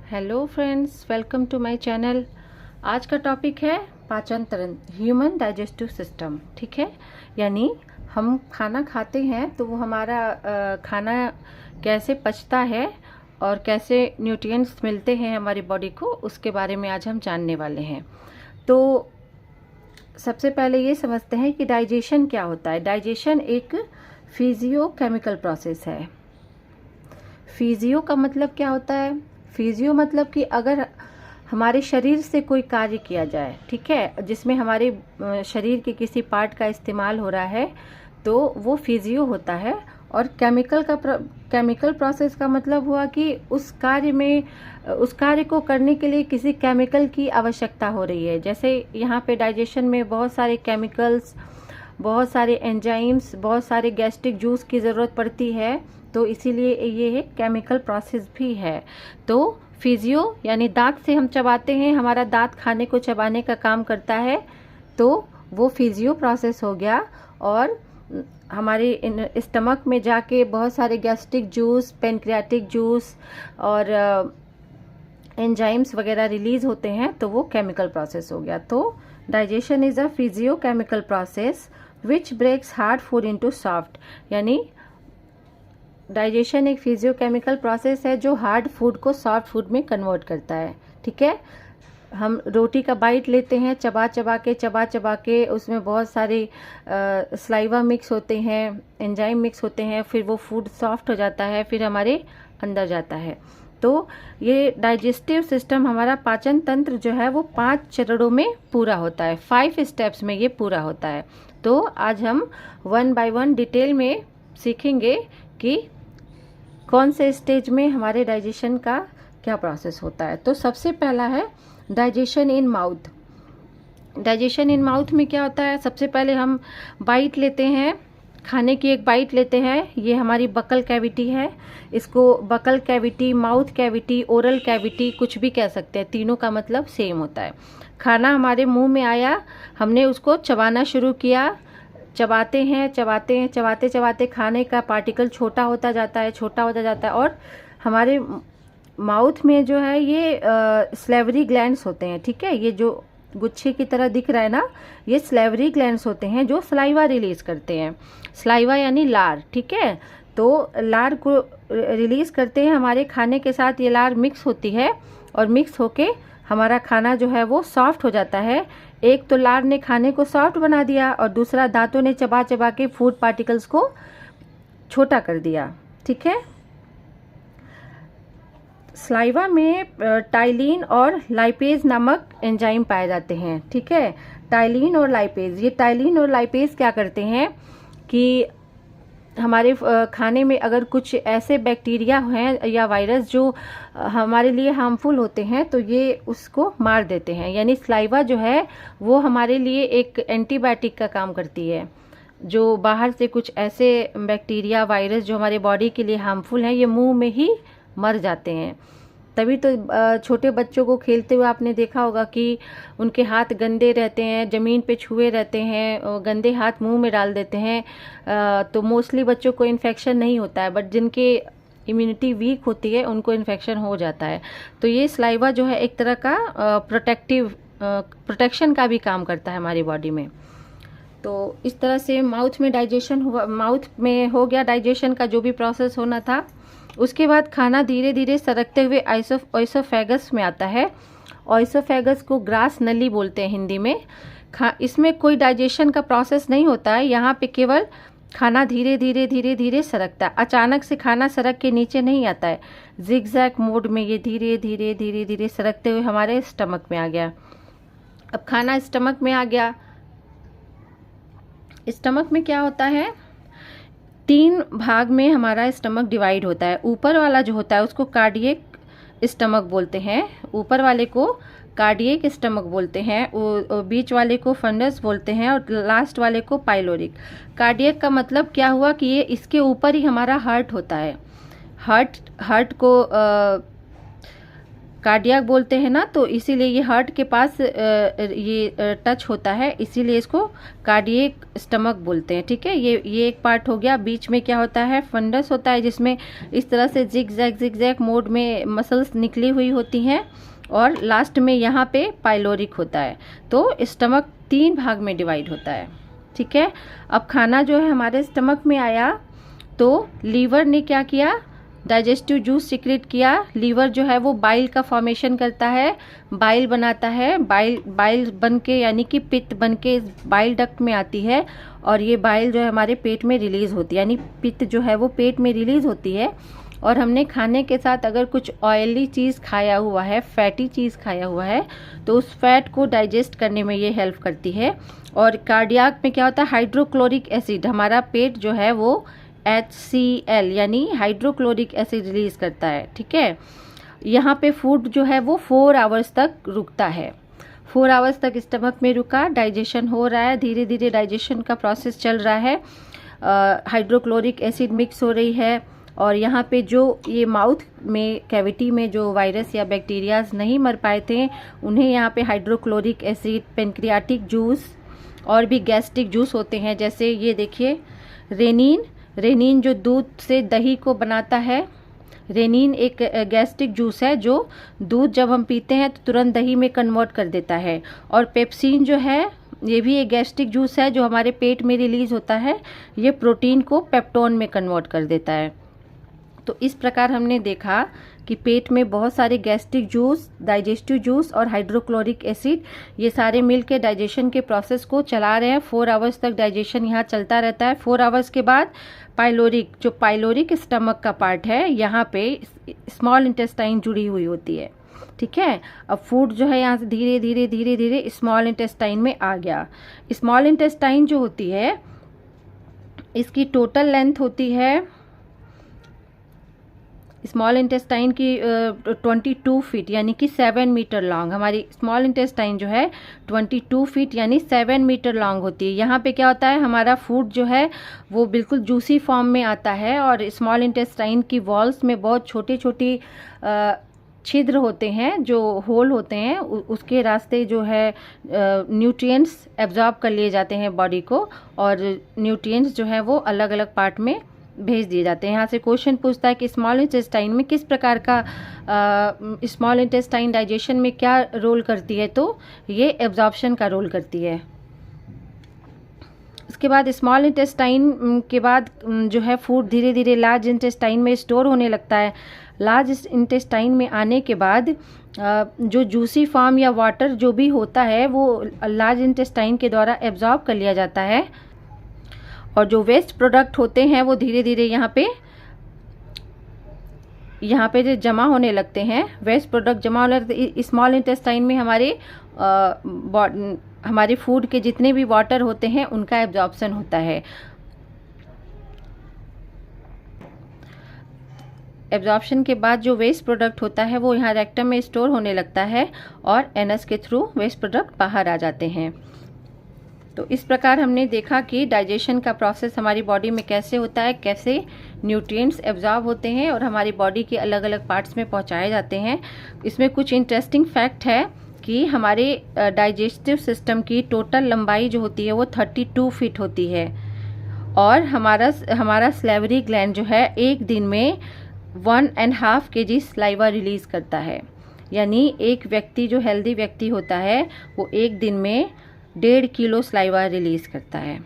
Hello friends, welcome to my channel. आज का topic है पाचन तंत्र, ह्यूमन डाइजेस्टिव सिस्टम। ठीक है, यानी हम खाना खाते हैं तो वो हमारा खाना कैसे पचता है और कैसे न्यूट्रिएंट्स मिलते हैं हमारी बॉडी को, उसके बारे में आज हम जानने वाले हैं। तो सबसे पहले ये समझते हैं कि डाइजेशन क्या होता है। डाइजेशन एक फिजियोकेमिकल प्रोसेस है। फिजियो का मतलब क्या होता है? फिजियो मतलब कि अगर हमारे शरीर से कोई कार्य किया जाए, ठीक है, जिसमें हमारे शरीर के किसी पार्ट का इस्तेमाल हो रहा है, तो वो फिजियो होता है। और केमिकल प्रोसेस का मतलब हुआ कि उस कार्य को करने के लिए किसी केमिकल की आवश्यकता हो रही है। जैसे यहाँ पे डाइजेशन में बहुत सारे केमिकल्स, बहुत सारे एंजाइम्स, बहुत सारे गैस्ट्रिक जूस की ज़रूरत पड़ती है, तो इसीलिए ये एक केमिकल प्रोसेस भी है। तो फिजियो यानी दांत से हम चबाते हैं, हमारा दांत खाने को चबाने का काम करता है, तो वो फिजियो प्रोसेस हो गया। और हमारे स्टमक में जाके बहुत सारे गैस्ट्रिक जूस, पेनक्रियाटिक जूस और एंजाइम्स वगैरह रिलीज होते हैं, तो वो केमिकल प्रोसेस हो गया। तो digestion is a physiochemical process which breaks hard food into soft. यानी डाइजेशन एक फिजियोकेमिकल प्रोसेस है जो हार्ड फूड को सॉफ्ट फूड में कन्वर्ट करता है। ठीक है, हम रोटी का बाइट लेते हैं, चबा चबा के उसमें बहुत सारे स्लाइवा मिक्स होते हैं, एंजाइम मिक्स होते हैं, फिर वो फूड सॉफ्ट हो जाता है, फिर हमारे अंदर जाता है। तो ये डाइजेस्टिव सिस्टम, हमारा पाचन तंत्र जो है वो 5 चरणों में पूरा होता है, 5 स्टेप्स में ये पूरा होता है। तो आज हम 1 बाय 1 डिटेल में सीखेंगे कि कौन से स्टेज में हमारे डाइजेशन का क्या प्रोसेस होता है। तो सबसे पहला है digestion in mouth. Digestion in mouth में क्या होता है? सबसे पहले हम बाइट लेते हैं, खाने की एक बाइट लेते हैं। ये हमारी बकल कैविटी है, इसको buccal cavity, mouth cavity, oral cavity कुछ भी कह सकते हैं, तीनों का मतलब सेम होता है। खाना हमारे मुंह में आया, हमने उसको चबाना शुरू किया, चबाते हैं, चबाते चबाते खाने का पार्टिकल छोटा होता जाता है और हमारे माउथ में जो है ये स्लेवरी ग्लैंड्स होते हैं। ठीक है, ये जो गुच्छे की तरह दिख रहा है ना, ये स्लेवरी ग्लैंड्स होते हैं जो स्लाइवा रिलीज करते हैं। स्लाइवा यानी लार। ठीक है, तो लार को रिलीज करते हैं, हमारे खाने के साथ ये लार मिक्स होती है और मिक्स होके हमारा खाना जो है वो सॉफ्ट हो जाता है। एक तो लार ने खाने को सॉफ्ट बना दिया और दूसरा दांतों ने चबा चबा के फूड पार्टिकल्स को छोटा कर दिया। ठीक है, स्लाइवा में टाइलिन और लाइपेज नामक एंजाइम पाए जाते हैं। ठीक है, टाइलिन और लाइपेज, ये टाइलिन और लाइपेज क्या करते हैं कि हमारे खाने में अगर कुछ ऐसे बैक्टीरिया हैं या वायरस जो हमारे लिए हार्मफुल होते हैं, तो ये उसको मार देते हैं। यानी स्लाइवा जो है वो हमारे लिए एक एंटीबायोटिक का काम करती है। जो बाहर से कुछ ऐसे बैक्टीरिया, वायरस जो हमारे बॉडी के लिए हार्मफुल हैं, ये मुंह में ही मर जाते हैं। तभी तो छोटे बच्चों को खेलते हुए आपने देखा होगा कि उनके हाथ गंदे रहते हैं, ज़मीन पे छुए रहते हैं, गंदे हाथ मुंह में डाल देते हैं, तो मोस्टली बच्चों को इन्फेक्शन नहीं होता है, बट जिनके इम्यूनिटी वीक होती है उनको इन्फेक्शन हो जाता है। तो ये स्लाइवा जो है एक तरह का प्रोटेक्शन का भी काम करता है हमारी बॉडी में। तो इस तरह से माउथ में डाइजेशन हुआ, माउथ में हो गया डाइजेशन का जो भी प्रोसेस होना था। उसके बाद खाना धीरे धीरे सरकते हुए ओइसोफेगस में आता है। ओइसोफेगस को ग्रास नली बोलते हैं हिंदी में। इसमें कोई डाइजेशन का प्रोसेस नहीं होता है, यहाँ पे केवल खाना धीरे धीरे सरकता है। अचानक से खाना सरक के नीचे नहीं आता है, जिगजैग मोड में ये धीरे धीरे सरकते हुए हमारे स्टमक में आ गया। अब खाना स्टमक में आ गया, स्टमक में क्या होता है, 3 भाग में हमारा स्टमक डिवाइड होता है। ऊपर वाला जो होता है उसको कार्डियक स्टमक बोलते हैं, ऊपर वाले को कार्डियक स्टमक बोलते हैं, बीच वाले को फंडस बोलते हैं और लास्ट वाले को पाइलोरिक। कार्डियक का मतलब क्या हुआ कि ये इसके ऊपर ही हमारा हार्ट होता है। हार्ट को कार्डियक बोलते हैं ना, तो इसीलिए ये हार्ट के पास ये टच होता है, इसीलिए इसको कार्डियक स्टमक बोलते हैं। ठीक है, ये एक पार्ट हो गया। बीच में क्या होता है, फंडस होता है, जिसमें इस तरह से जिग जैग मोड में मसल्स निकली हुई होती हैं, और लास्ट में यहाँ पे पाइलोरिक होता है। तो स्टमक 3 भाग में डिवाइड होता है। ठीक है, अब खाना जो है हमारे स्टमक में आया, तो लीवर ने क्या किया, डाइजेस्टिव जूस सिक्रेट किया। लीवर जो है वो बाइल का फॉर्मेशन करता है, बाइल बनाता है, बाइल बन के यानी कि पित्त बन के बाइल डक्ट में आती है, और ये बाइल जो है हमारे पेट में रिलीज होती है, यानी पित्त जो है वो पेट में रिलीज होती है। और हमने खाने के साथ अगर कुछ ऑयली चीज़ खाया हुआ है, फैटी चीज़ खाया हुआ है, तो उस फैट को डाइजेस्ट करने में ये हेल्प करती है। और कार्डियक में क्या होता है, हाइड्रोक्लोरिक एसिड, हमारा पेट जो है वो HCl यानी हाइड्रोक्लोरिक एसिड रिलीज करता है। ठीक है, यहाँ पे फूड जो है वो 4 आवर्स तक रुकता है। 4 आवर्स तक स्टमक में रुका, डाइजेशन हो रहा है, धीरे धीरे डाइजेशन का प्रोसेस चल रहा है, हाइड्रोक्लोरिक एसिड मिक्स हो रही है, और यहाँ पे जो ये माउथ में कैविटी में जो वायरस या बैक्टीरियाज नहीं मर पाए थे, उन्हें यहाँ पे हाइड्रोक्लोरिक एसिड, पेनक्रियाटिक जूस और भी गैस्ट्रिक जूस होते हैं। जैसे ये देखिए रेनिन जो दूध से दही को बनाता है, रेनिन एक गैस्ट्रिक जूस है जो दूध जब हम पीते हैं तो तुरंत दही में कन्वर्ट कर देता है। और पेप्सिन जो है ये भी एक गैस्ट्रिक जूस है जो हमारे पेट में रिलीज होता है, ये प्रोटीन को पेप्टोन में कन्वर्ट कर देता है। तो इस प्रकार हमने देखा कि पेट में बहुत सारे गैस्ट्रिक जूस, डाइजेस्टिव जूस और हाइड्रोक्लोरिक एसिड, ये सारे मिलकर डाइजेशन के प्रोसेस को चला रहे हैं। 4 आवर्स तक डाइजेशन यहाँ चलता रहता है। 4 आवर्स के बाद पाइलोरिक स्टमक का पार्ट है, यहाँ पे स्मॉल इंटेस्टाइन जुड़ी हुई होती है। ठीक है, अब फूड जो है यहाँ से धीरे धीरे स्मॉल इंटेस्टाइन में आ गया। स्मॉल इंटेस्टाइन जो होती है, इसकी टोटल लेंथ होती है, स्मॉल इंटेस्टाइन की 22 फीट यानी कि 7 मीटर लॉन्ग। हमारी स्मॉल इंटेस्टाइन जो है 22 फीट यानी 7 मीटर लॉन्ग होती है। यहाँ पे क्या होता है, हमारा फूड जो है वो बिल्कुल जूसी फॉर्म में आता है, और स्मॉल इंटेस्टाइन की वॉल्स में बहुत छोटी छोटी छिद्र होते हैं, जो होल होते हैं, उसके रास्ते जो है न्यूट्रिएंट्स एब्जॉर्ब कर लिए जाते हैं बॉडी को, और न्यूट्रिएंट्स जो है वो अलग अलग पार्ट में भेज दिए जाते हैं। यहाँ से क्वेश्चन पूछता है कि स्मॉल इंटेस्टाइन में किस प्रकार का स्मॉल इंटेस्टाइन डाइजेशन में क्या रोल करती है, तो ये एब्जॉर्प्शन का रोल करती है। इसके बाद स्मॉल इंटेस्टाइन के बाद जो है फूड धीरे धीरे लार्ज इंटेस्टाइन में स्टोर होने लगता है। लार्ज इंटेस्टाइन में आने के बाद जो जूसी फॉर्म या वाटर जो भी होता है वो लार्ज इंटेस्टाइन के द्वारा एब्जॉर्ब कर लिया जाता है, और जो वेस्ट प्रोडक्ट होते हैं वो धीरे धीरे यहाँ पे जो जमा होने लगते हैं, वेस्ट प्रोडक्ट जमा होने लगते। स्मॉल इंटेस्टाइन में हमारे फूड के जितने भी वाटर होते हैं उनका एब्जॉर्प्शन होता है। एब्जॉर्प्शन के बाद जो वेस्ट प्रोडक्ट होता है वो यहाँ रेक्टम में स्टोर होने लगता है, और एनस के थ्रू वेस्ट प्रोडक्ट बाहर आ जाते हैं। तो इस प्रकार हमने देखा कि डाइजेशन का प्रोसेस हमारी बॉडी में कैसे होता है, कैसे न्यूट्रिएंट्स एब्जॉर्ब होते हैं और हमारी बॉडी के अलग अलग पार्ट्स में पहुंचाए जाते हैं। इसमें कुछ इंटरेस्टिंग फैक्ट है कि हमारे डाइजेस्टिव सिस्टम की टोटल लंबाई जो होती है वो 32 फीट होती है, और हमारा सलेवरी ग्लैंड जो है एक दिन में 1.5 kg सलाइवा रिलीज करता है। यानी एक व्यक्ति जो हेल्दी व्यक्ति होता है वो एक दिन में 1.5 किलो सलाइवा रिलीज करता है।